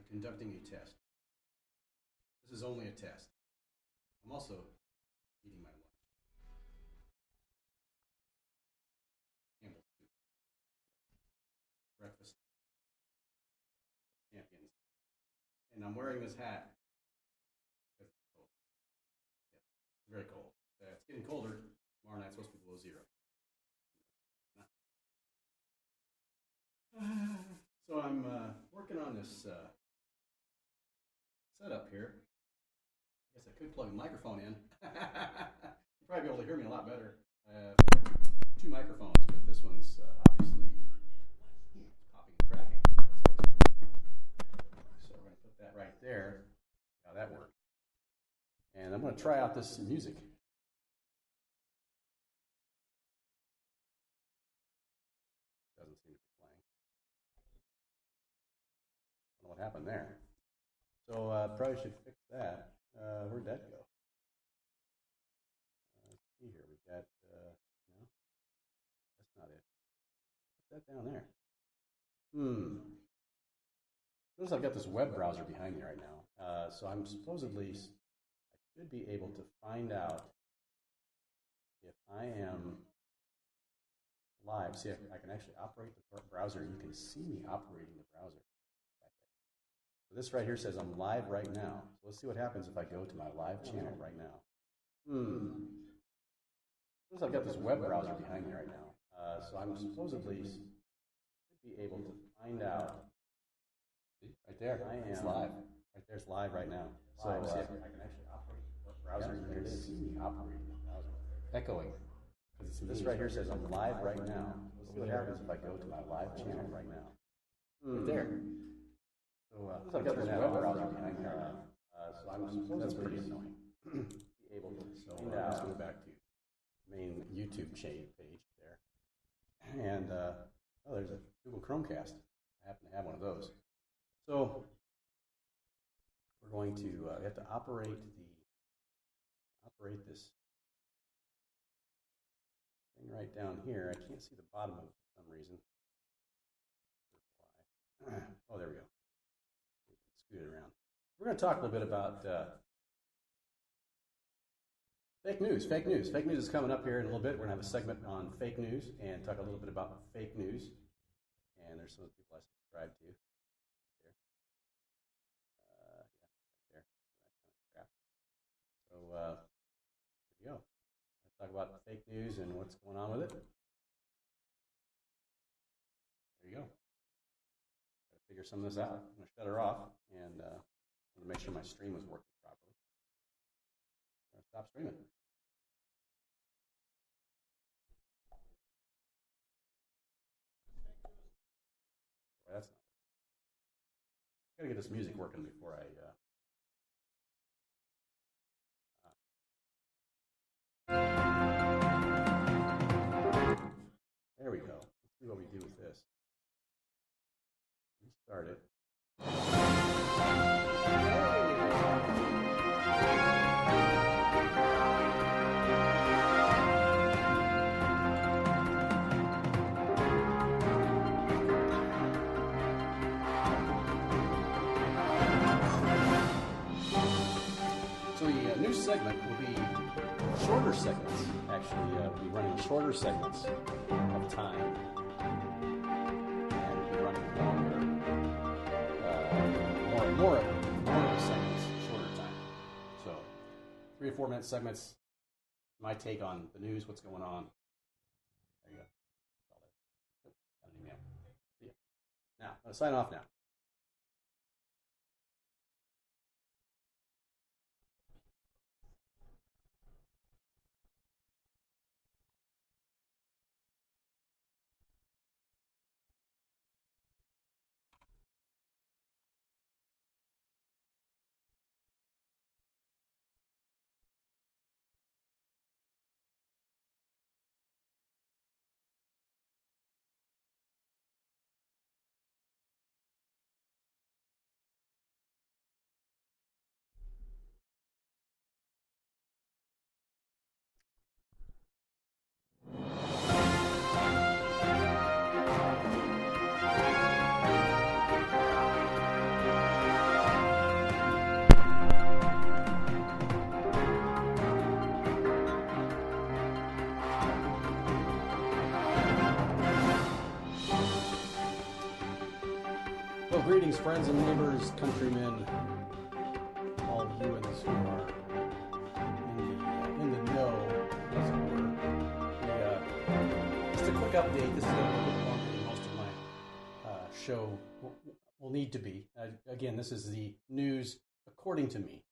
conducting a test. This is only a test. I'm also eating my lunch. Campbell's soup. Breakfast champions. And I'm wearing this hat because it's cold. Yeah, it's very cold. It's getting colder. Tomorrow night's supposed to be below zero. So I'm working on this setup here. I guess I could plug a microphone in. You'll probably be able to hear me a lot better. Two microphones, but this one's obviously popping and cracking. So we're going to put that right there. How that works. And I'm going to try out this music. Doesn't seem to be playing. I don't know what happened there. So probably should fix that. Where'd that go? Let's see here. We've got, no, that's not it. Put that down there. Notice I've got this web browser behind me right now. So I'm supposedly, I should be able to find out if I am live. See, I can actually operate the browser. You can see me operating the browser. So this right here says I'm live right now. So let's see what happens if I go to my live channel right now. Notice I've got this web browser behind me right now. So I'm supposedly should be able to find out. See, right there, it's live. Right there's live right now. So I can actually operate the browser. You can see me operating the browser. Echoing. So this right here says I'm live right now. Let's see what happens if I go to my live channel right now. Right there. So I've got this web browser behind me right now. So I'm supposed that's pretty annoying. Be able to. So let's go back to main YouTube page there. And oh, there's a Google Chromecast. I happen to have one of those. So we're going to have to operate this thing right down here. I can't see the bottom of it for some reason. Oh, there we go. Scoot it around. We're going to talk a little bit about fake news. Fake news. Fake news is coming up here in a little bit. We're going to have a segment on fake news and talk a little bit about fake news. And there's some of the people I subscribe to. There. Yeah, right there. That kind of crap. So there you go. Let's talk about fake news and what's going on with it. There you go. Got to figure some of this out. I'm going to shut her off and I'm going to make sure my stream is working properly. I'm going to stop streaming. That's not. I got to get this music working before I. There we go. Let's see what we do with this. Restart it. So the new segment will be shorter segments. Actually, we'll be running shorter segments of time. And we'll be running longer, more of the segments, shorter time. So 3 or 4 minute segments, my take on the news, what's going on. There you go. Got an email. See ya. Now, I'm going to sign off now. So greetings, friends and neighbors, countrymen, all humans who are in the know, as it were. Just a quick update. This is a little bit longer than most of my show will need to be. Again, this is the news according to me.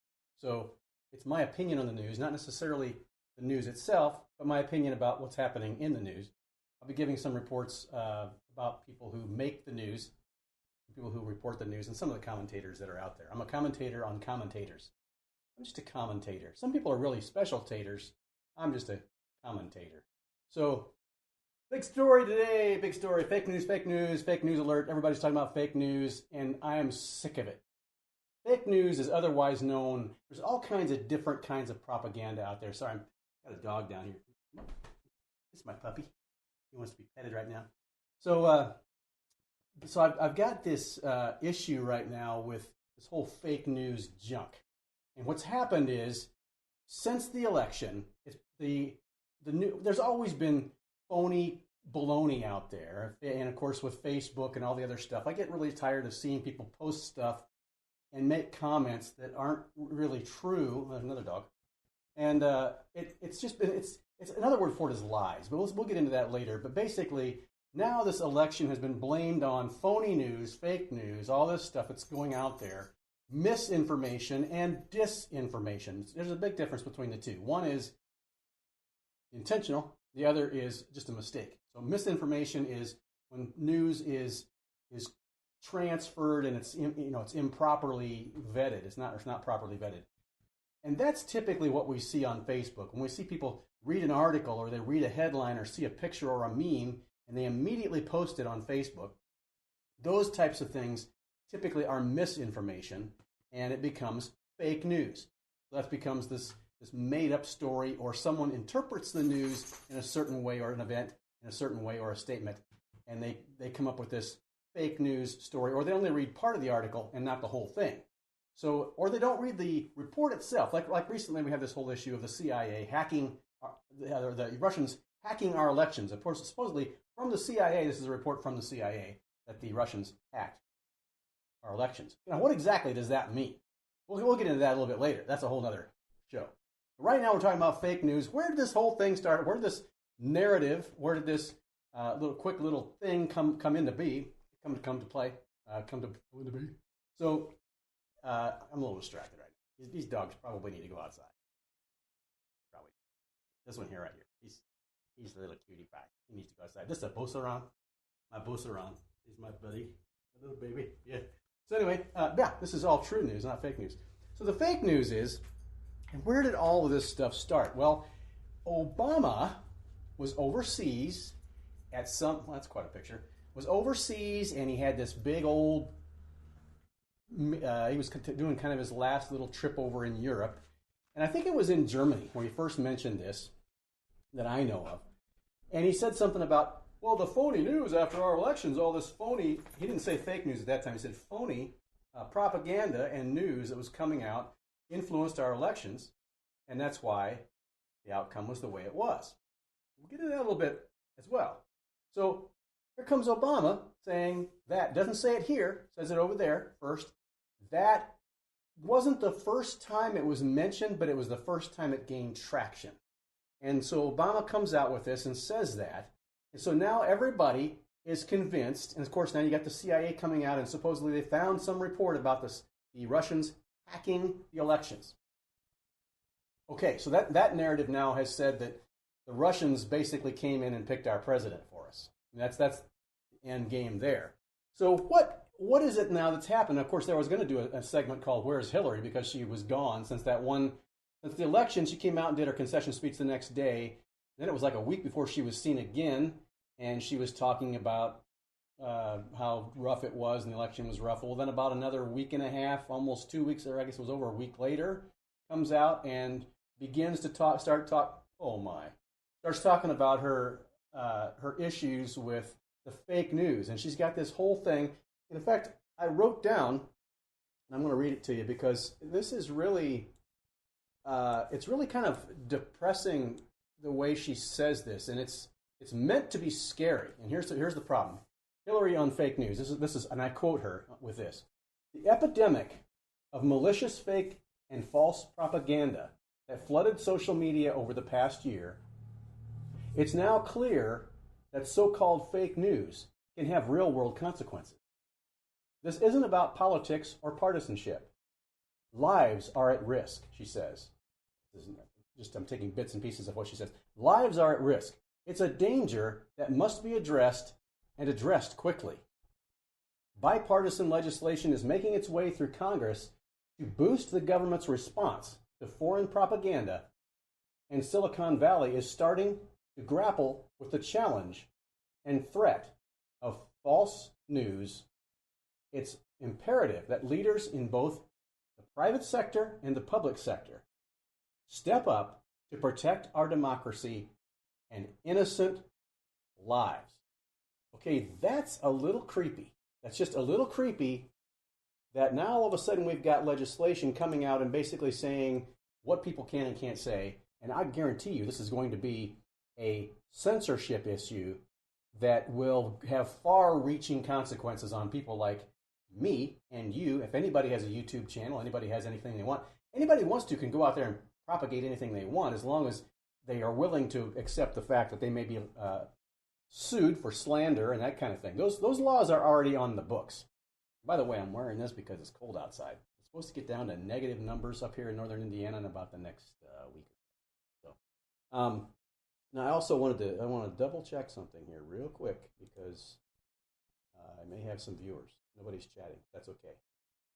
So it's my opinion on the news, not necessarily the news itself, but my opinion about what's happening in the news. I'll be giving some reports about people who make the news, people who report the news, and some of the commentators that are out there. I'm a commentator on commentators. I'm just a commentator. Some people are really special taters. I'm just a commentator. So, big story today, big story. Fake news, fake news, fake news alert. Everybody's talking about fake news, and I am sick of it. Fake news is otherwise known. There's all kinds of different kinds of propaganda out there. Sorry, I've got a dog down here. This is my puppy. He wants to be petted right now. So I've got this issue right now with this whole fake news junk. And what's happened is, since the election, there's always been phony baloney out there. And of course, with Facebook and all the other stuff, I get really tired of seeing people post stuff and make comments that aren't really true. There's another dog. And it's another word for it is lies. But we'll get into that later. But basically, now this election has been blamed on phony news, fake news, all this stuff that's going out there, misinformation and disinformation. There's a big difference between the two. One is intentional. The other is just a mistake. So misinformation is when news is transferred and it's improperly vetted. It's not properly vetted. And that's typically what we see on Facebook. When we see people read an article or they read a headline or see a picture or a meme and they immediately post it on Facebook, those types of things typically are misinformation and it becomes fake news. So that becomes this made-up story, or someone interprets the news in a certain way, or an event in a certain way, or a statement, and they come up with this fake news story, or they only read part of the article and not the whole thing. So, or they don't read the report itself. Like recently, we had this whole issue of the CIA hacking, the Russians hacking our elections. Of course, supposedly from the CIA, this is a report from the CIA that the Russians hacked our elections. Now, what exactly does that mean? We'll get into that a little bit later. That's a whole other show. Right now, we're talking about fake news. Where did this whole thing start? Where did this narrative? Where did this quick little thing come into be? Come to play? Come to be? So I'm a little distracted right now. These dogs probably need to go outside. Probably. This one here, right here. He's a little cutie pie. He needs to go outside. This is a Bosaran. My Bosaran. He's my buddy. My little baby. Yeah. So anyway, this is all true news, not fake news. So the fake news is, and where did all of this stuff start? Well, Obama was overseas at that's quite a picture, was overseas, and he had this big old, he was doing kind of his last little trip over in Europe. And I think it was in Germany where he first mentioned this, that I know of. And he said something about, well, the phony news after our elections, all this phony, he didn't say fake news at that time, he said phony propaganda and news that was coming out influenced our elections, and that's why the outcome was the way it was. We'll get into that a little bit as well. So here comes Obama saying that, doesn't say it here, says it over there first. That wasn't the first time it was mentioned, but it was the first time it gained traction. And so Obama comes out with this and says that. And so now everybody is convinced, and of course now you got the CIA coming out and supposedly they found some report about the Russians hacking the elections. Okay, so that narrative now has said that the Russians basically came in and picked our president for us. And that's the end game there. So what is it now that's happened? Of course, I was going to do a segment called "Where's Hillary?" because she was gone since the election. She came out and did her concession speech the next day. Then it was like a week before she was seen again, and she was talking about how rough it was, and the election was rough. Well, then about another week and a half, almost 2 weeks, or I guess it was over a week later, comes out and begins to starts talking about her issues with the fake news, and she's got this whole thing. In fact, I wrote down, and I'm going to read it to you because this is really, it's really kind of depressing the way she says this, and it's meant to be scary. And here's the problem. Hillary on fake news. This is, and I quote her with this: "The epidemic of malicious fake and false propaganda that flooded social media over the past year, it's now clear that so-called fake news can have real-world consequences. This isn't about politics or partisanship. Lives are at risk," she says. I'm taking bits and pieces of what she says. Lives are at risk. It's a danger that must be addressed and addressed quickly. Bipartisan legislation is making its way through Congress to boost the government's response to foreign propaganda, and Silicon Valley is starting to grapple with the challenge and threat of false news. It's imperative that leaders in both the private sector and the public sector step up to protect our democracy and innocent lives. Okay, that's a little creepy. That's just a little creepy that now all of a sudden we've got legislation coming out and basically saying what people can and can't say. And I guarantee you this is going to be a censorship issue that will have far-reaching consequences on people like me and you. If anybody has a YouTube channel, anybody has anything they want, anybody who wants to can go out there and propagate anything they want as long as they are willing to accept the fact that they may be sued for slander and that kind of thing. Those laws are already on the books. By the way, I'm wearing this because it's cold outside. It's supposed to get down to negative numbers up here in northern Indiana in about the next week. So, now I also want to double check something here real quick because I may have some viewers. Nobody's chatting. That's okay.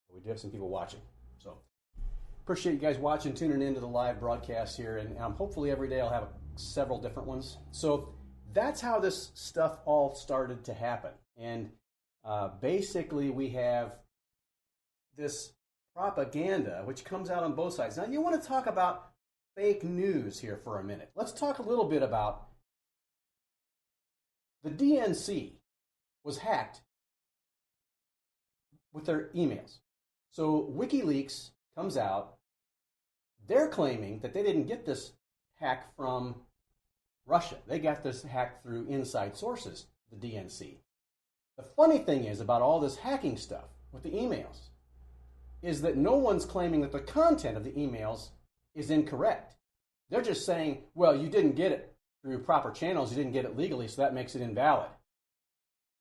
But we do have some people watching. So appreciate you guys watching, tuning into the live broadcast here, and hopefully every day I'll have several different ones. So that's how this stuff all started to happen. And basically we have this propaganda which comes out on both sides. Now you want to talk about fake news here for a minute. Let's talk a little bit about the DNC was hacked with their emails. So WikiLeaks comes out. They're claiming that they didn't get this hack from Russia. They got this hack through inside sources, the DNC. The funny thing is about all this hacking stuff with the emails is that no one's claiming that the content of the emails is incorrect. They're just saying, well, you didn't get it through proper channels, you didn't get it legally, so that makes it invalid.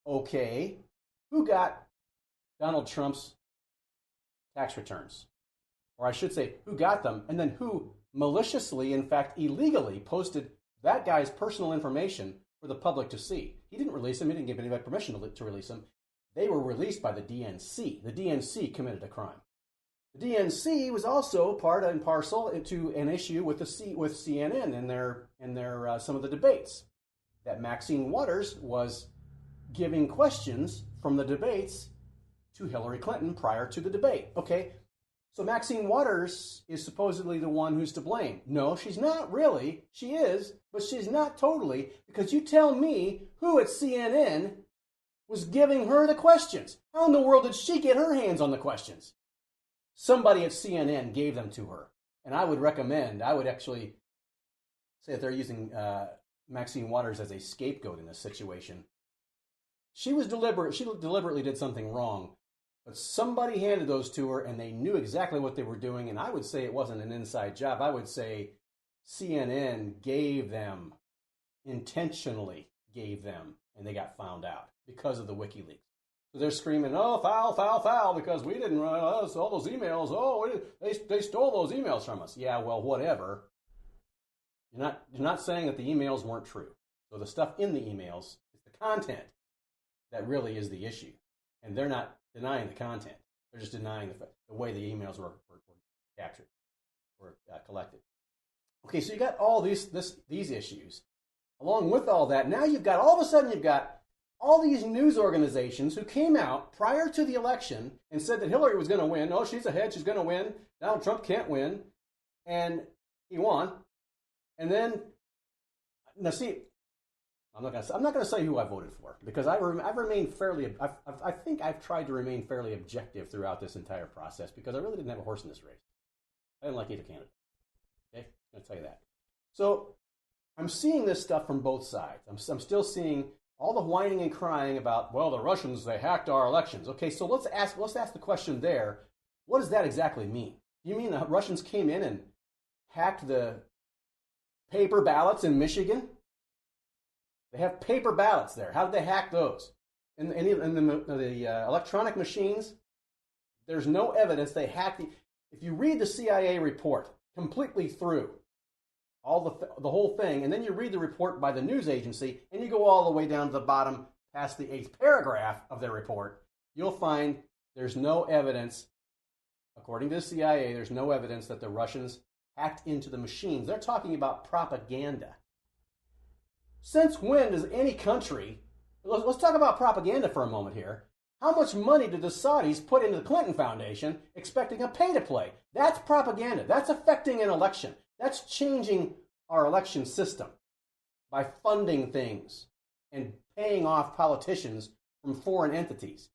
Okay, who got Donald Trump's tax returns? Or I should say, who got them, and then who maliciously, in fact, illegally posted that guy's personal information for the public to see? He didn't release them. He didn't give anybody permission to release them. They were released by the DNC. The DNC committed a crime. The DNC was also part and parcel to an issue with CNN and their some of the debates. That Maxine Waters was giving questions from the debates to Hillary Clinton prior to the debate. Okay, so Maxine Waters is supposedly the one who's to blame. No, she's not really. She is, but she's not totally, because you tell me who at CNN was giving her the questions. How in the world did she get her hands on the questions? Somebody at CNN gave them to her. And I would actually say that they're using Maxine Waters as a scapegoat in this situation. She deliberately did something wrong, but somebody handed those to her and they knew exactly what they were doing. And I would say it wasn't an inside job. I would say CNN intentionally gave them, and they got found out because of the WikiLeaks. So they're screaming, oh, foul, foul, foul, because we didn't run all those emails. Oh, they stole those emails from us. Yeah, well, whatever. You're not saying that the emails weren't true. So the stuff in the emails is the content that really is the issue. And they're not denying the content. They're just denying the way the emails were captured or collected. Okay, so you got all these issues. Along with all that, now all of a sudden you've got all these news organizations who came out prior to the election and said that Hillary was going to win. Oh, she's ahead. She's going to win. Donald Trump can't win. And he won. And then, now see, I'm not going to say who I voted for, because I've remained fairly, I think I've tried to remain fairly objective throughout this entire process, because I really didn't have a horse in this race. I didn't like either candidate. Okay, I'm going to tell you that. So I'm seeing this stuff from both sides. I'm still seeing all the whining and crying about, well, the Russians, they hacked our elections. Okay, so let's ask the question there. What does that exactly mean? Do you mean the Russians came in and hacked the paper ballots in Michigan? They have paper ballots there. How did they hack those? In the electronic machines, there's no evidence they hacked. If you read the CIA report completely through, all the whole thing, and then you read the report by the news agency, and you go all the way down to the bottom past the 8th paragraph of their report, you'll find there's no evidence, according to the CIA, there's no evidence that the Russians hacked into the machines. They're talking about propaganda. Since when does any country, let's talk about propaganda for a moment here. How much money did the Saudis put into the Clinton Foundation expecting a pay-to-play? That's propaganda. That's affecting an election. That's changing our election system by funding things and paying off politicians from foreign entities.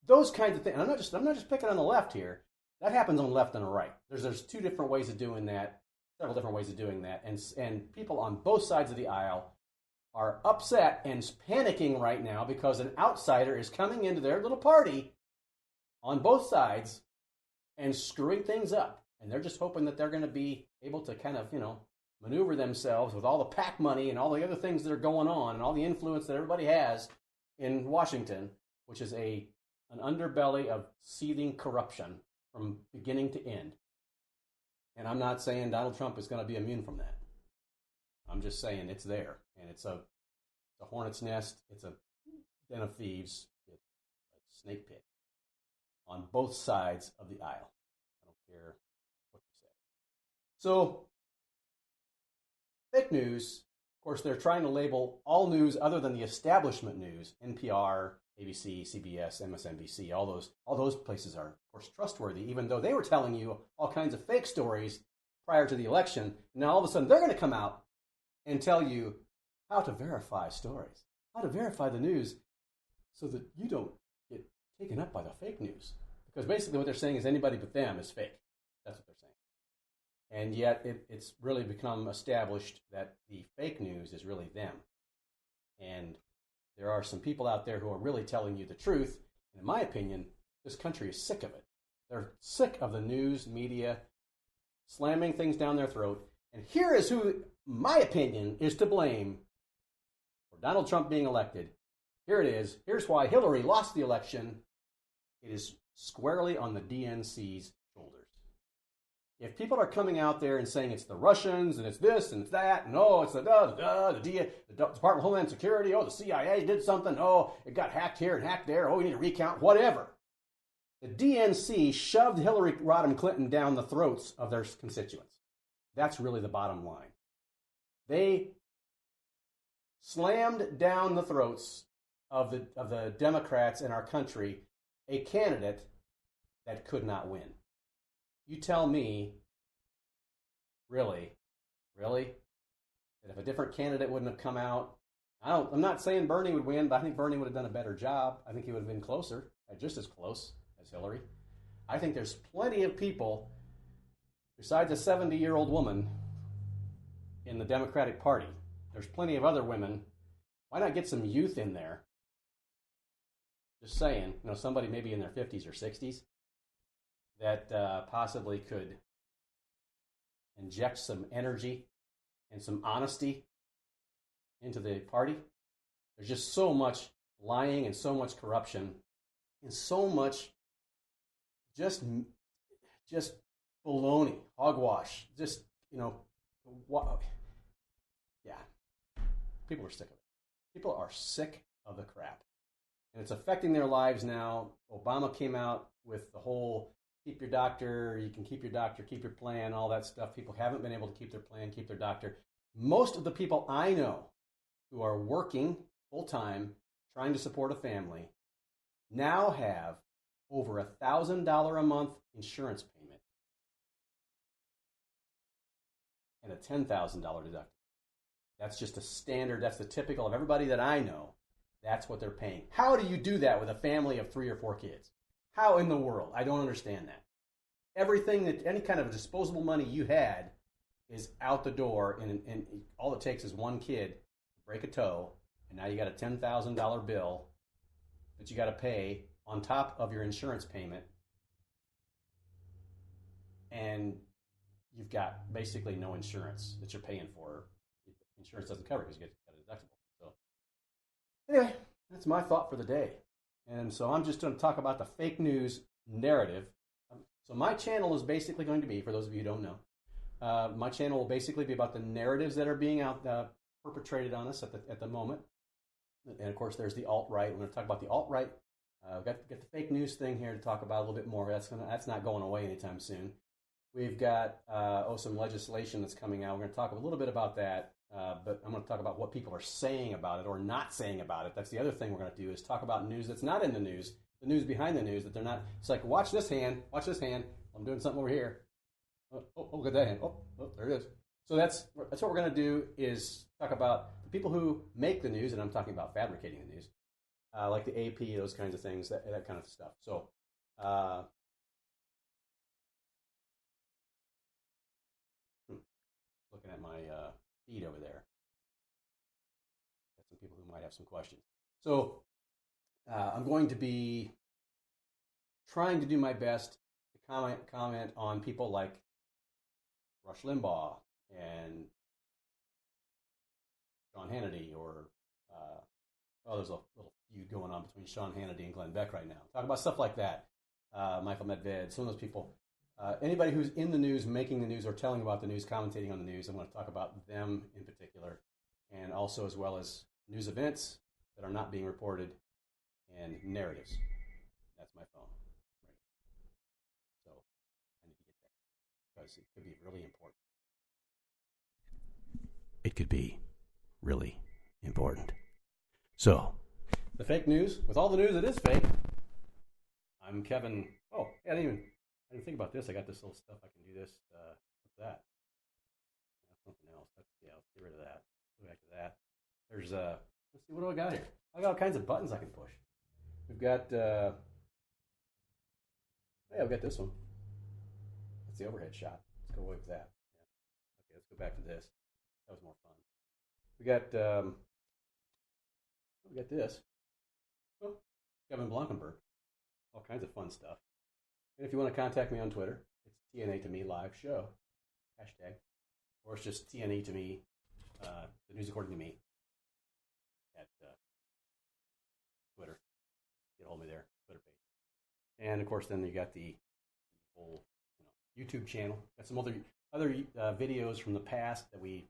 Those kinds of things. And I'm not just picking on the left here. That happens on the left and the right. There's two different ways of doing that, several different ways of doing that, and people on both sides of the aisle are upset and panicking right now because an outsider is coming into their little party on both sides and screwing things up. And they're just hoping that they're going to be able to kind of, maneuver themselves with all the PAC money and all the other things that are going on and all the influence that everybody has in Washington, which is an underbelly of seething corruption from beginning to end. And I'm not saying Donald Trump is going to be immune from that. I'm just saying it's there. And it's a hornet's nest. It's a den of thieves. It's a snake pit on both sides of the aisle. I don't care what you say. So, fake news, of course, they're trying to label all news other than the establishment news, NPR, ABC, CBS, MSNBC, all those places are, of course, trustworthy, even though they were telling you all kinds of fake stories prior to the election. Now, all of a sudden, they're going to come out and tell you how to verify stories, how to verify the news so that you don't get taken up by the fake news. Because basically what they're saying is anybody but them is fake. That's what they're saying. And yet it's really become established that the fake news is really them. And there are some people out there who are really telling you the truth. And in my opinion, this country is sick of it. They're sick of the news media slamming things down their throat. And here is who, my opinion, is to blame for Donald Trump being elected. Here it is. Here's why Hillary lost the election. It is squarely on the DNC's shoulders. If people are coming out there and saying it's the Russians and it's this and it's that, and oh, it's the Department of Homeland Security, oh, the CIA did something, oh, it got hacked here and hacked there, oh, we need to recount, whatever. The DNC shoved Hillary Rodham Clinton down the throats of their constituents. That's really the bottom line. They slammed down the throats of the Democrats in our country a candidate that could not win. You tell me, really, that if a different candidate wouldn't have come out, I'm not saying Bernie would win, but I think Bernie would have done a better job. I think he would have been closer, just as close as Hillary. I think there's plenty of people, besides a 70-year-old woman in the Democratic Party, there's plenty of other women. Why not get some youth in there? Just saying, somebody maybe in their 50s or 60s that possibly could inject some energy and some honesty into the party. There's just so much lying and so much corruption and so much just baloney, hogwash. Just, yeah. People are sick of it. People are sick of the crap. And it's affecting their lives now. Obama came out with the whole keep your doctor, you can keep your doctor, keep your plan, all that stuff. People haven't been able to keep their plan, keep their doctor. Most of the people I know who are working full-time, trying to support a family, now have over $1,000 a month insurance payment and a $10,000 deductible. That's just a standard, that's the typical of everybody that I know. That's what they're paying. How do you do that with a family of 3 or 4 kids? How in the world? I don't understand that. Everything that, any kind of disposable money you had is out the door, and all it takes is one kid to break a toe, and now you got a $10,000 bill that you got to pay on top of your insurance payment, and you've got basically no insurance that you're paying for. Insurance doesn't cover it because you got a deductible. So anyway, that's my thought for the day. And so I'm just going to talk about the fake news narrative. So my channel is basically going to be, for those of you who don't know, my channel will basically be about the narratives that are being perpetrated on us at the moment. And of course, there's the alt-right. We're going to talk about the alt-right. We've got the fake news thing here to talk about a little bit more. That's not going away anytime soon. We've got some legislation that's coming out. We're going to talk a little bit about that. But I'm going to talk about what people are saying about it or not saying about it. That's the other thing we're going to do is talk about news that's not in the news behind the news that they're not. It's like, watch this hand. I'm doing something over here. Oh, look at that hand. Oh, there it is. So that's what we're going to do is talk about the people who make the news, and I'm talking about fabricating the news, like the AP, those kinds of things, that kind of stuff. So looking at my feed over there. Got some people who might have some questions. So I'm going to be trying to do my best to comment on people like Rush Limbaugh and Sean Hannity, or there's a little feud going on between Sean Hannity and Glenn Beck right now. Talk about stuff like that. Michael Medved, some of those people. Anybody who's in the news, making the news, or telling about the news, commentating on the news, I'm going to talk about them in particular, and also as well as news events that are not being reported and narratives. That's my phone. Right. So I need to get that because it could be really important. It could be really important. So the fake news, with all the news that is fake, I'm Kevin. Oh, I didn't think about this. I got this little stuff. I can do this. What's that? That's something else. Let's get rid of that. Go back to that. There's let's see, what do I got here? I got all kinds of buttons I can push. We've got I've got this one. That's the overhead shot. Let's go away with that. Yeah. Okay, let's go back to this. That was more fun. We got this. Oh, Kevin Blankenberg. All kinds of fun stuff. And if you want to contact me on Twitter, it's TNA to me live show hashtag, or it's just TNA to me, the news according to me at Twitter. Get a hold of me there, Twitter page. And of course, then you got the whole YouTube channel. Got some other videos from the past that we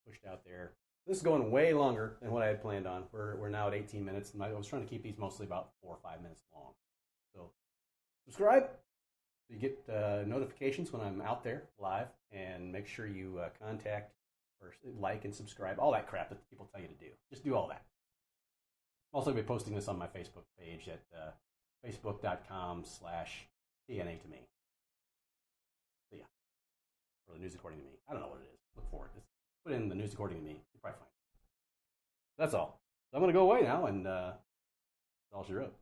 pushed out there. This is going way longer than what I had planned on. We're now at 18 minutes, and I was trying to keep these mostly about 4 or 5 minutes long. So subscribe so you get notifications when I'm out there live, and make sure you contact or like and subscribe, all that crap that people tell you to do. Just do all that. I'm also going to be posting this on my Facebook page at facebook.com/TNA to me. So yeah, or the news according to me. I don't know what it is. Look for it. Just put in the news according to me. You'll probably find it. That's all. So I'm going to go away now, and that's all she wrote.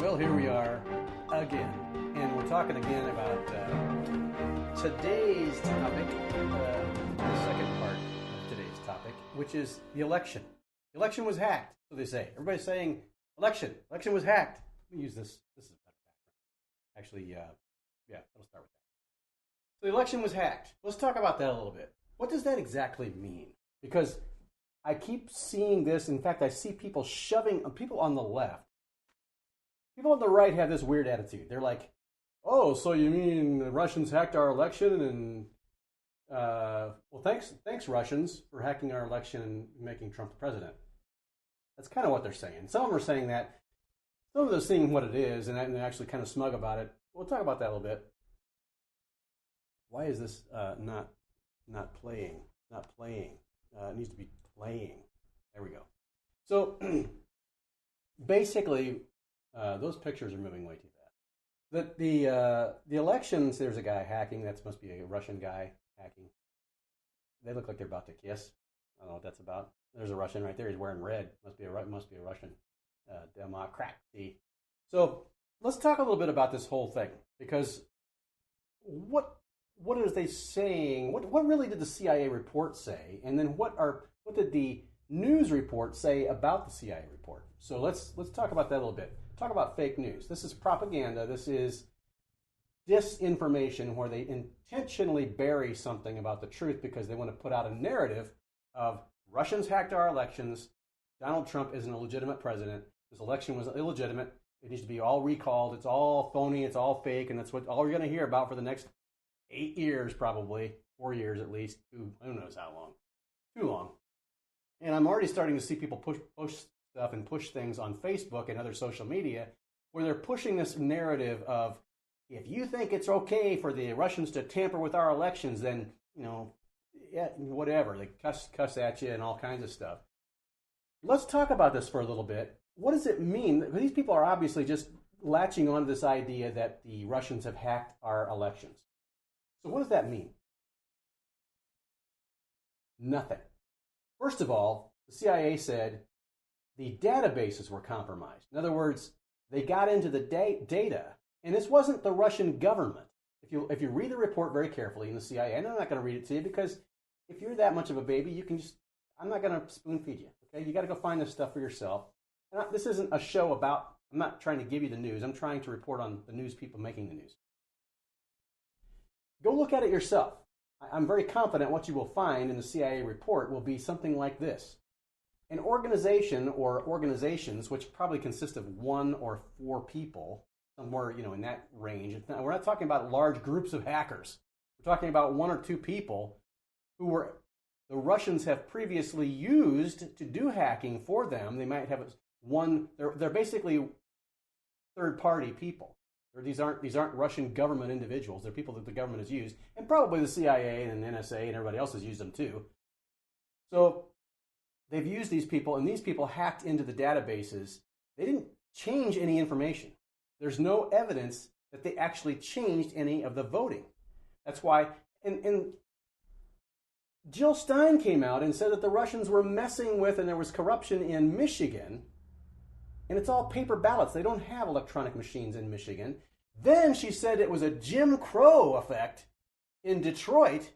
Well, here we are again, and we're talking again about today's topic, the second part of today's topic, which is the election. The election was hacked, so they say. Everybody's saying election was hacked. Let me use this. This is a better background. Actually, yeah, I'll start with that. So the election was hacked. Let's talk about that a little bit. What does that exactly mean? Because I keep seeing this. In fact, I see people shoving people on the left. People on the right have this weird attitude. They're like, "Oh, so you mean the Russians hacked our election?" And well, thanks Russians for hacking our election and making Trump the president. That's kind of what they're saying. Some of them are saying that. Some of them are seeing what it is and they're actually kind of smug about it. We'll talk about that a little bit. Why is this not playing? Not playing. It needs to be playing. There we go. So basically, those pictures are moving way too fast. The elections, there's a guy hacking. That must be a Russian guy hacking. They look like they're about to kiss. I don't know what that's about. There's a Russian right there. He's wearing red. Must be a Russian Democrat. So let's talk a little bit about this whole thing, because what are they saying? What really did the CIA report say? And then what did the news report say about the CIA report? So let's talk about that a little bit. Talk about fake news. This is propaganda. This is disinformation where they intentionally bury something about the truth because they want to put out a narrative of Russians hacked our elections. Donald Trump isn't a legitimate president. This election was illegitimate. It needs to be all recalled. It's all phony. It's all fake. And that's what all you're going to hear about for the next 8 years, probably 4 years at least. Who knows how long? Too long. And I'm already starting to see people push stuff and push things on Facebook and other social media where they're pushing this narrative of, if you think it's okay for the Russians to tamper with our elections, then, yeah, whatever. They cuss at you and all kinds of stuff. Let's talk about this for a little bit. What does it mean? These people are obviously just latching on to this idea that the Russians have hacked our elections. So what does that mean? Nothing. First of all, the CIA said the databases were compromised. In other words, they got into the data, and this wasn't the Russian government. If you read the report very carefully in the CIA, and I'm not going to read it to you because if you're that much of a baby, you can I'm not going to spoon feed you. Okay, you got to go find this stuff for yourself. And this isn't a show about. I'm not trying to give you the news. I'm trying to report on the news people making the news. Go look at it yourself. I'm very confident what you will find in the CIA report will be something like this. An organization or organizations, which probably consist of 1 or 4 people, somewhere in that range. We're not talking about large groups of hackers. We're talking about 1 or 2 people who the Russians have previously used to do hacking for them. They might have they're basically third-party people. These aren't Russian government individuals. They're people that the government has used, and probably the CIA and NSA and everybody else has used them too. So they've used these people, and these people hacked into the databases. They didn't change any information. There's no evidence that they actually changed any of the voting. That's why, and Jill Stein came out and said that the Russians were messing with, and there was corruption in Michigan. And it's all paper ballots. They don't have electronic machines in Michigan. Then she said it was a Jim Crow effect in Detroit.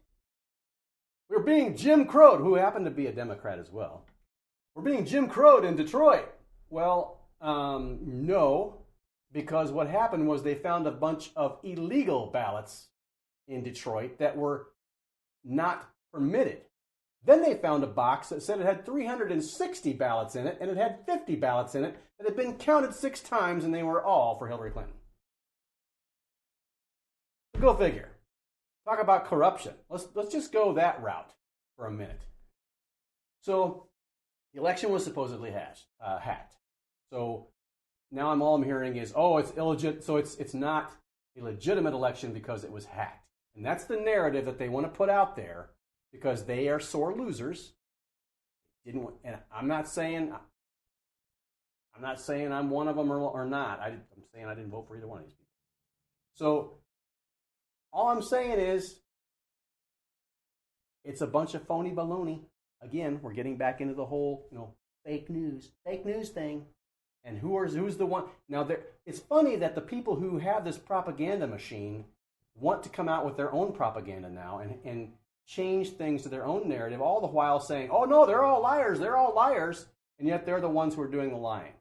We're being Jim Crowed, who happened to be a Democrat as well. We're being Jim Crowed in Detroit. Well, no, because what happened was they found a bunch of illegal ballots in Detroit that were not permitted. Then they found a box that said it had 360 ballots in it, and it had 50 ballots in it that had been counted 6 times, and they were all for Hillary Clinton. Go figure. Talk about corruption. Let's just go that route for a minute. So the election was supposedly hacked. So now all I'm hearing is, it's illegitimate. So it's not a legitimate election because it was hacked, and that's the narrative that they want to put out there. Because they are sore losers. And I'm not saying I'm one of them or not. I'm saying I didn't vote for either one of these people. So all I'm saying is it's a bunch of phony baloney. Again, we're getting back into the whole fake news thing. And who's the one? Now, it's funny that the people who have this propaganda machine want to come out with their own propaganda now and change things to their own narrative, all the while saying, oh, no, they're all liars, and yet they're the ones who are doing the lying.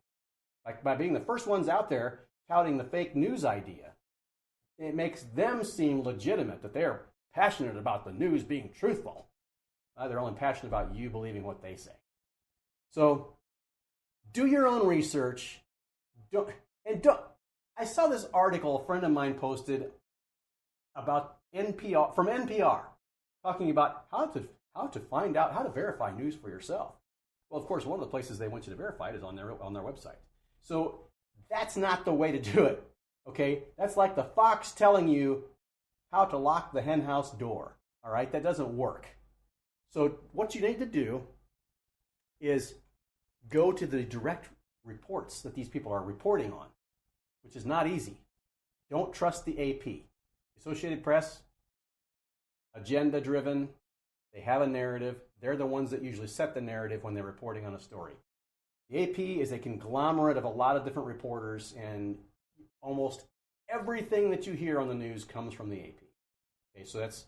Like by being the first ones out there touting the fake news idea, it makes them seem legitimate, that they're passionate about the news being truthful. They're only passionate about you believing what they say. So do your own research. I saw this article a friend of mine posted about from NPR, talking about how to find out how to verify news for yourself. Well, of course, one of the places they want you to verify it is on their website. So that's not the way to do it. Okay, that's like the fox telling you how to lock the henhouse door. All right, that doesn't work. So what you need to do is go to the direct reports that these people are reporting on, which is not easy. Don't trust the AP. Associated Press, agenda-driven. They have a narrative. They're the ones that usually set the narrative when they're reporting on a story. The AP is a conglomerate of a lot of different reporters, and almost everything that you hear on the news comes from the AP. Okay, so it's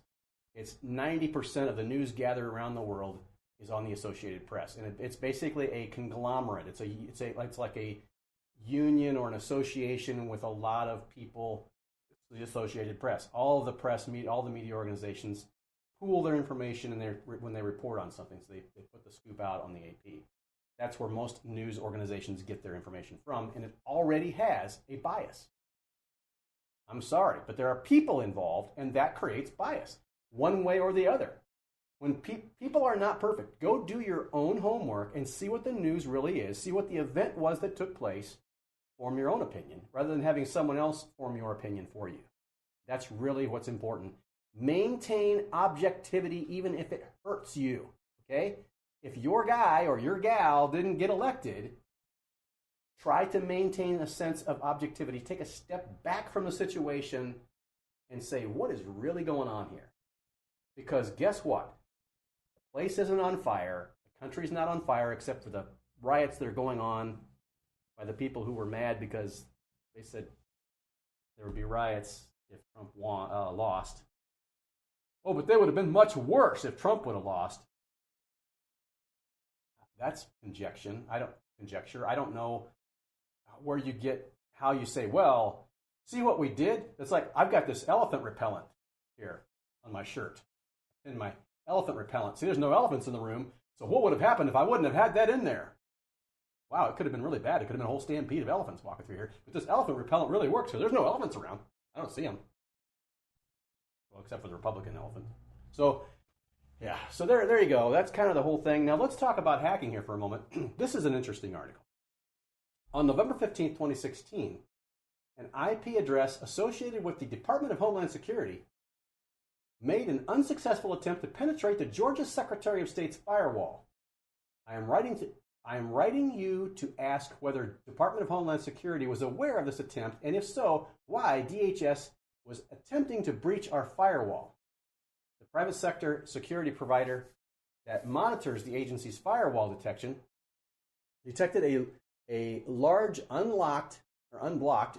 90% of the news gathered around the world is on the Associated Press, and it's basically a conglomerate. It's like a union or an association with a lot of people. The Associated Press, all of the press, all the media organizations pool their information when they report on something. So they put the scoop out on the AP. That's where most news organizations get their information from, and it already has a bias. I'm sorry, but there are people involved, and that creates bias, one way or the other. When people are not perfect, go do your own homework and see what the news really is, see what the event was that took place, form your own opinion, rather than having someone else form your opinion for you. That's really what's important. Maintain objectivity even if it hurts you, okay? If your guy or your gal didn't get elected, try to maintain a sense of objectivity. Take a step back from the situation and say, what is really going on here? Because guess what? The place isn't on fire. The country's not on fire except for the riots that are going on by the people who were mad because they said there would be riots if Trump lost. Oh, but they would have been much worse if Trump would have lost. That's conjecture. I don't know where you get how you say, well, see what we did? It's like I've got this elephant repellent here on my shirt. In my elephant repellent. See, there's no elephants in the room. So what would have happened if I wouldn't have had that in there? Wow, it could have been really bad. It could have been a whole stampede of elephants walking through here. But this elephant repellent really works because there's no elephants around. I don't see them. Well, except for the Republican elephant. So, yeah. So there you go. That's kind of the whole thing. Now let's talk about hacking here for a moment. This is an interesting article. On November 15th, 2016, an IP address associated with the Department of Homeland Security made an unsuccessful attempt to penetrate the Georgia Secretary of State's firewall. I am writing you to ask whether Department of Homeland Security was aware of this attempt, and if so, why DHS was attempting to breach our firewall. The private sector security provider that monitors the agency's firewall detection detected a large unblocked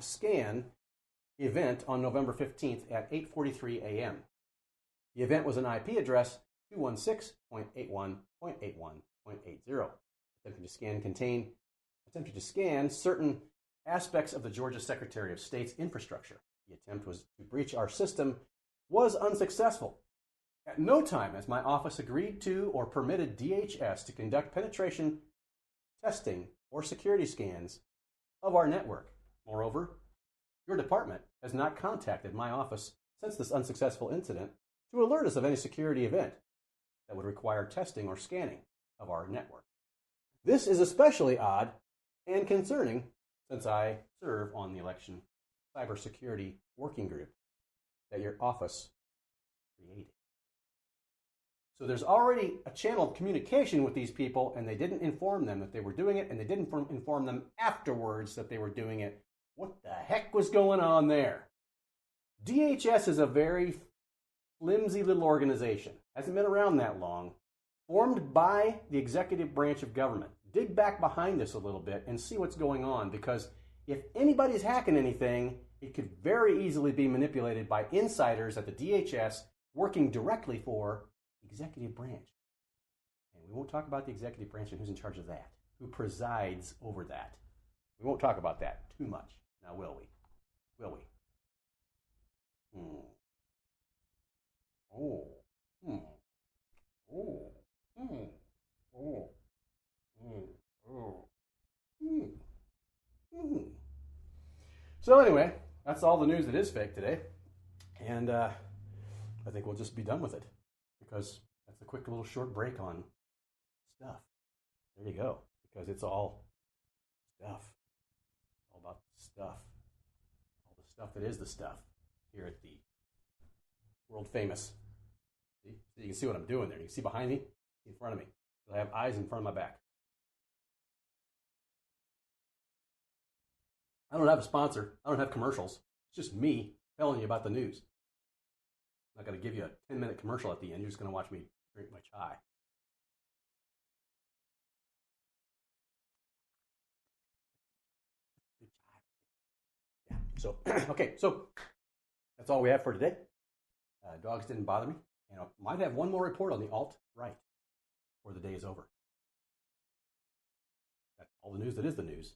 scan event on November 15th at 8:43 a.m. The event was an IP address 216.81.81.80. Attempted to scan certain aspects of the Georgia Secretary of State's infrastructure. The attempt was to breach our system was unsuccessful. At no time has my office agreed to or permitted DHS to conduct penetration testing or security scans of our network. Moreover, your department has not contacted my office since this unsuccessful incident to alert us of any security event that would require testing or scanning of our network. This is especially odd and concerning since I serve on the election cybersecurity working group that your office created. So there's already a channel of communication with these people, and they didn't inform them that they were doing it, and they didn't inform them afterwards that they were doing it. What the heck was going on there? DHS is a very flimsy little organization. Hasn't been around that long. Formed by the executive branch of government. dig back behind this a little bit and see what's going on, because if anybody's hacking anything, it could very easily be manipulated by insiders at the DHS working directly for the executive branch. And we won't talk about the executive branch and who's in charge of that, who presides over that. We won't talk about that too much. Now, will we? Will we? Oh. Oh. Oh. Oh. Oh. So anyway, that's all the news that is fake today. And I think we'll just be done with it, because that's a quick little short break on stuff. There you go. Because it's all stuff. All about stuff. All the stuff that is the stuff here at the world famous. See? So you can see what I'm doing there. You can see behind me, in front of me. I have eyes in front of my back. I don't have a sponsor. I don't have commercials. It's just me telling you about the news. I'm not going to give you a 10-minute commercial at the end. You're just going to watch me drink my chai. Yeah. So, okay. So that's all we have for today. Dogs didn't bother me. And I might have one more report on the alt-right before the day is over. That's all the news that is the news.